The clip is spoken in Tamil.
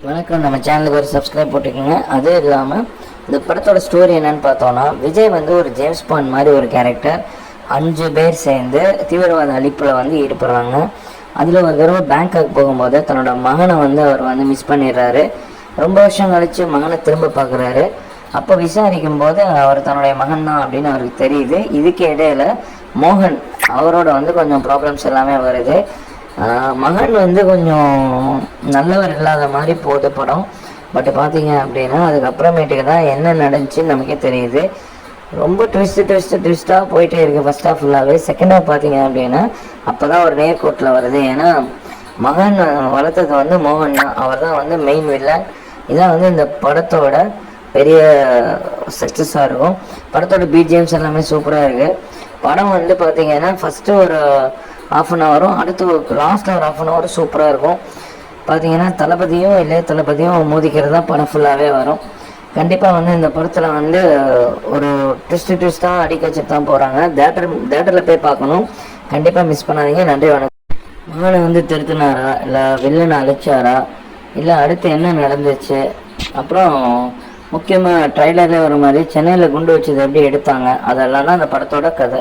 வணக்கம். நம்ம சேனலுக்கு ஒரு சப்ஸ்கிரைப் போட்டுக்கோங்க. அது இல்லாமல் இந்த படத்தோட ஸ்டோரி என்னன்னு பார்த்தோன்னா, விஜய் வந்து ஒரு ஜேம்ஸ் பாண்ட் மாதிரி ஒரு கேரக்டர். 5 பேர் சேர்ந்து தீவிரவாத அழிப்பில் வந்து ஈடுபடுறாங்க. அதில் ஒரு தடவை பேங்காக் போகும்போது தன்னோட மகனை வந்து அவர் வந்து மிஸ் பண்ணிடுறாரு. ரொம்ப வருஷம் கழித்து மகனை திரும்ப பார்க்குறாரு. அப்போ விசாரிக்கும் போது அவர் தன்னுடைய மகன் தான் அப்படின்னு அவருக்கு தெரியுது. இதுக்கு இடையில மோகன் அவரோட வந்து கொஞ்சம் ப்ராப்ளம்ஸ் எல்லாமே வருது. மகன் வந்து கொஞ்சம் நல்லவர் இல்லாத மாதிரி போகுது படம். பட் பார்த்தீங்க அப்படின்னா அதுக்கப்புறமேட்டுக்கு தான் என்ன நடந்துச்சுன்னு நமக்கே தெரியுது. ரொம்ப ட்விஸ்ட்டாக போயிட்டே இருக்குது ஃபஸ்ட் ஹாஃப் ஃபுல்லாகவே. செகண்ட் ஹாஃப் பார்த்தீங்க அப்படின்னா அப்போ தான் ஒரு நேர்கோட்டில் வருது. ஏன்னா மகன் வளர்த்தது வந்து மோகன் தான். அவர் தான் வந்து மெயின் வில்லன். இதான் வந்து இந்த படத்தோட பெரிய சக்ஸஸாக இருக்கும். படத்தோட பிஜிஎம்ஸ் எல்லாமே சூப்பராக இருக்குது. படம் வந்து பார்த்தீங்கன்னா ஃபஸ்ட்டு ஒரு ½ அன் ஹவரும் அடுத்து லாஸ்ட்டில் ஒரு ½ அன் ஹவர் சூப்பராக இருக்கும். பார்த்தீங்கன்னா தளபதியும் இளைய தளபதியும் மோதிக்கிறது தான் படம் ஃபுல்லாகவே வரும். கண்டிப்பாக வந்து இந்த படத்தில் வந்து ஒரு ட்விஸ்ட்டாக அடிக்க வச்சுட்டு தான் போகிறாங்க. தேட்டரில் போய் பார்க்கணும். கண்டிப்பாக மிஸ் பண்ணாதீங்க. நன்றி, வணக்கம். மகனை வந்து திருத்தினாரா, இல்லை வில்லனை அழிச்சாரா, இல்லை அடுத்து என்ன நடந்துச்சு, அப்புறம் முக்கியமாக ட்ரைலரில் வர மாதிரி சென்னையில் குண்டு வச்சது எப்படி எடுத்தாங்க, அதெல்லாம் தான் அந்த படத்தோட கதை.